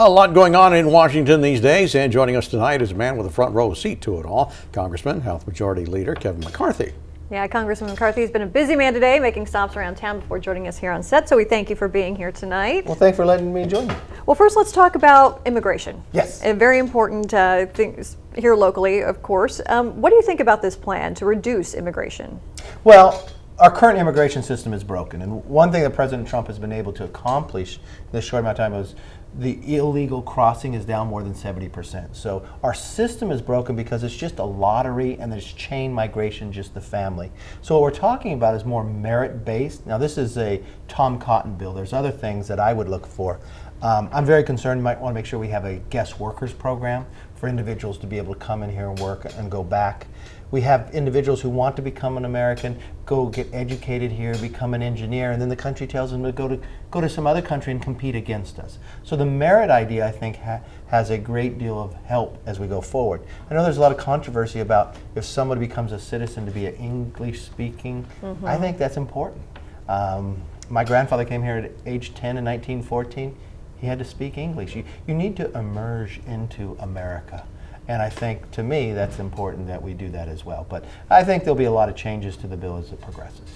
A lot going on in Washington these days, and joining us tonight is a man with a front row seat to it all, Congressman, House Majority Leader Kevin McCarthy. Yeah, Congressman McCarthy has been a busy man today, making stops around town before joining us here on set, so we thank you for being here tonight. Well, thanks for letting me join you. Well, first let's talk about immigration. Yes. Very important things here locally, of course. What do you think about this plan to reduce immigration? Well, our current immigration system is broken, and one thing that President Trump has been able to accomplish in this short amount of time was the illegal crossing is down more than 70%. So our system is broken because it's just a lottery and there's chain migration, just the family. So what we're talking about is more merit-based. Now this is a Tom Cotton bill. There's other things that I would look for. I'm very concerned, might want to make sure we have a guest workers program for individuals to be able to come in here and work and go back. We have individuals who want to become an American, go get educated here, become an engineer, and then the country tells them to go to some other country and compete against us. So the merit idea, I think, has a great deal of help as we go forward. I know there's a lot of controversy about if somebody becomes a citizen to be an English speaking. I think that's important. My grandfather came here at age 10 in 1914. He had to speak English. You need to emerge into America. And I think, to me, that's important that we do that as well. But I think there'll be a lot of changes to the bill as it progresses.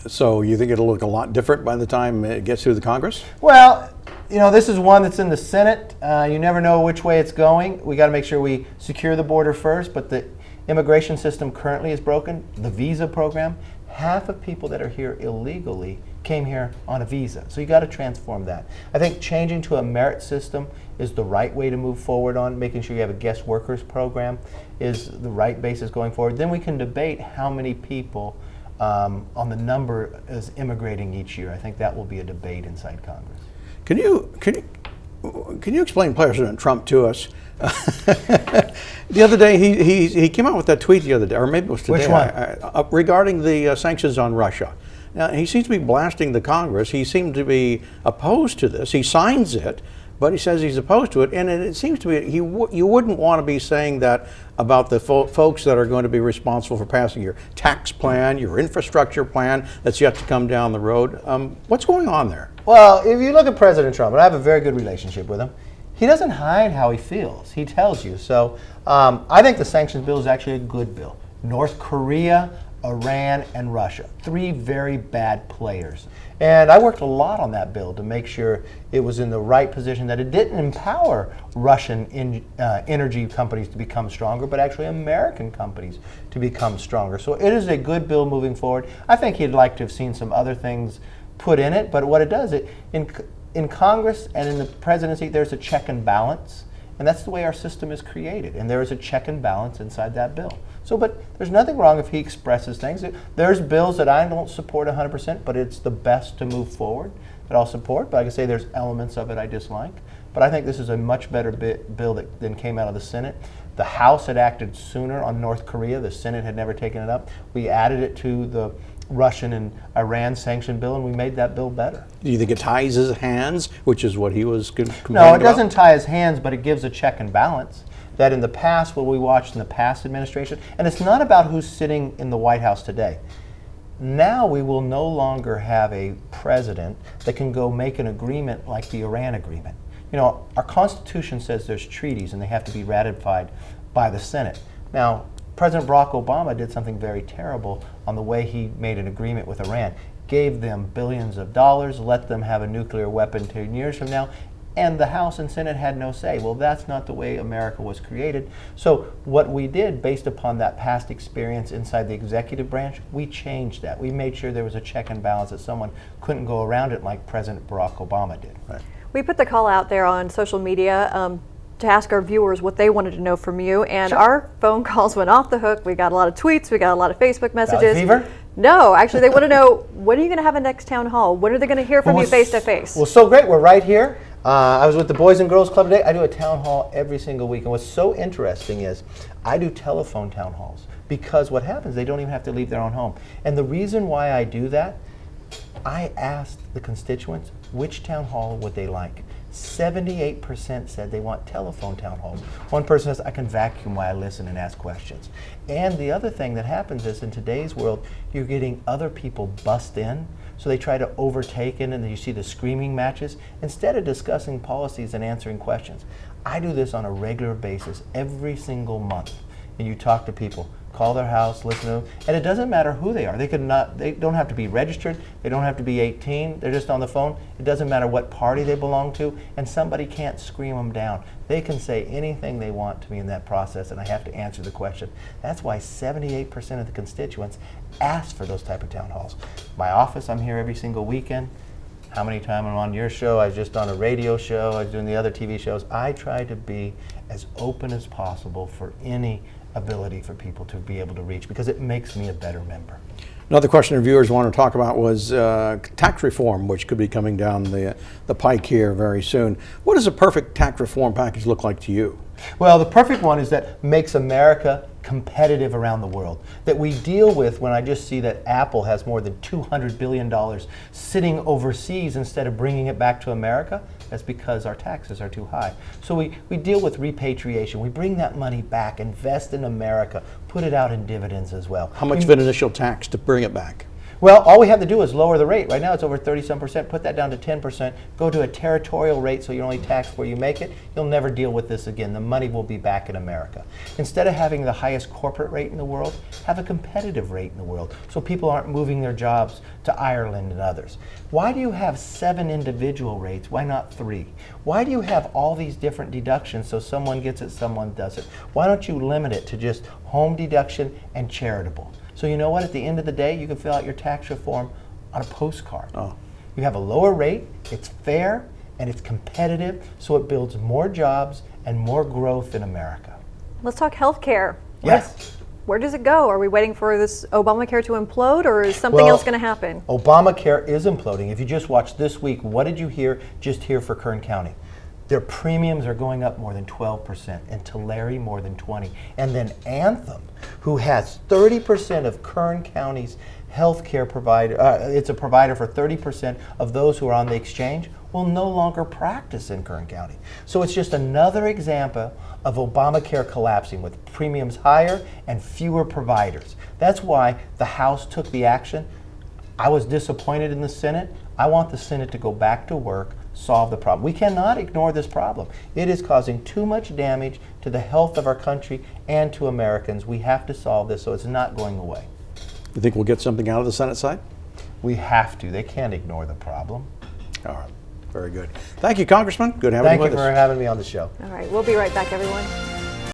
So you think it'll look a lot different by the time it gets through the Congress? Well, you know, this is one that's in the Senate. You never know which way it's going. We got to make sure we secure the border first, but the immigration system currently is broken. The visa program, half of people that are here illegally came here on a visa. So you got to transform that. I think changing to a merit system is the right way to move forward on. Making sure you have a guest workers program is the right basis going forward. Then we can debate how many people on the number is immigrating each year. I think that will be a debate inside Congress. Can you explain President Trump to us? The other day, he came out with that tweet the other day, or maybe it was today. Which one? Regarding the sanctions on Russia. Now, he seems to be blasting the Congress. He seemed to be opposed to this. He signs it, but he says he's opposed to it. And it seems to be, you wouldn't want to be saying that about the folks that are going to be responsible for passing your tax plan, your infrastructure plan that's yet to come down the road. What's going on there? Well, if you look at President Trump, and I have a very good relationship with him, he doesn't hide how he feels. He tells you. So I think the sanctions bill is actually a good bill. North Korea, Iran, and Russia, three very bad players. And I worked a lot on that bill to make sure it was in the right position, that it didn't empower Russian energy companies to become stronger, but actually American companies to become stronger. So it is a good bill moving forward. I think he'd like to have seen some other things put in it, but what it does, in Congress and in the presidency, there's a check and balance. And that's the way our system is created. And there is a check and balance inside that bill. So, but there's nothing wrong if he expresses things. There's bills that I don't support 100%, but it's the best to move forward that I'll support. But like I say, there's elements of it I dislike. But I think this is a much better bill than came out of the Senate. The House had acted sooner on North Korea. The Senate had never taken it up. We added it to the Russian and Iran sanction bill, and we made that bill better. Do you think it ties his hands, which is what he was complaining about? No, it doesn't tie his hands, but it gives a check and balance. That in the past, what we watched in the past administration, and it's not about who's sitting in the White House today. Now we will no longer have a president that can go make an agreement like the Iran agreement. You know, our Constitution says there's treaties and they have to be ratified by the Senate. Now, President Barack Obama did something very terrible on the way he made an agreement with Iran. Gave them billions of dollars, let them have a nuclear weapon 10 years from now, and the House and Senate had no say. Well, that's not the way America was created. So what we did, based upon that past experience inside the executive branch, we changed that. We made sure there was a check and balance, that someone couldn't go around it like President Barack Obama did. Right. We put the call out there on social media to ask our viewers what they wanted to know from you, and Sure. Our phone calls went off the hook. We got a lot of tweets, we got a lot of Facebook messages. Valley fever? No, actually they want to know, when are you going to have a next town hall? When are they going to hear from you face to face? Well, so great. We're right here. I was with the Boys and Girls Club today. I do a town hall every single week. And what's so interesting is I do telephone town halls, because what happens, they don't even have to leave their own home. And the reason why I do that, I asked the constituents which town hall would they like. 78% said they want telephone town halls. One person says, I can vacuum while I listen and ask questions. And the other thing that happens is in today's world, you're getting other people bust in, so they try to overtake it, and then you see the screaming matches, instead of discussing policies and answering questions. I do this on a regular basis every single month, and you talk to people. Call their house, listen to them, and it doesn't matter who they are. They don't have to be registered, they don't have to be 18, they're just on the phone. It doesn't matter what party they belong to, and somebody can't scream them down. They can say anything they want to me in that process, and I have to answer the question. That's why 78% of the constituents ask for those type of town halls. My office, I'm here every single weekend. How many times I'm on your show? I was just on a radio show, I was doing the other TV shows. I try to be as open as possible for any ability for people to be able to reach, because it makes me a better member. Another question our viewers want to talk about was tax reform, which could be coming down the pike here very soon. What does a perfect tax reform package look like to you? Well, the perfect one is that makes America competitive around the world. That we deal with when I just see that Apple has more than $200 billion sitting overseas instead of bringing it back to America. That's because our taxes are too high. So we deal with repatriation. We bring that money back, invest in America, put it out in dividends as well. How much of an initial tax to bring it back? Well, all we have to do is lower the rate. Right now it's over 30-some%. Put that down to 10%. Go to a territorial rate so you're only taxed where you make it. You'll never deal with this again. The money will be back in America. Instead of having the highest corporate rate in the world, have a competitive rate in the world so people aren't moving their jobs to Ireland and others. Why do you have 7 individual rates? Why not 3? Why do you have all these different deductions so someone gets it, someone doesn't? Why don't you limit it to just home deduction and charitable? So you know what, at the end of the day, you can fill out your tax reform on a postcard. Oh. You have a lower rate, it's fair, and it's competitive, so it builds more jobs and more growth in America. Let's talk health care. Yes. Where does it go? Are we waiting for this Obamacare to implode, or is something else going to happen? Obamacare is imploding. If you just watched this week, what did you hear just here for Kern County? Their premiums are going up more than 12%, and Tulare more than 20%. And then Anthem, who has 30% of Kern County's healthcare provider, it's a provider for 30% of those who are on the exchange, will no longer practice in Kern County. So it's just another example of Obamacare collapsing with premiums higher and fewer providers. That's why the House took the action. I was disappointed in the Senate. I want the Senate to go back to work, solve the problem. We cannot ignore this problem. It is causing too much damage to the health of our country and to Americans. We have to solve this so it's not going away. You think we'll get something out of the Senate side? We have to. They can't ignore the problem. All right. Very good. Thank you, Congressman. Good having you with us. Thank you for having me on the show. All right, we'll be right back, everyone.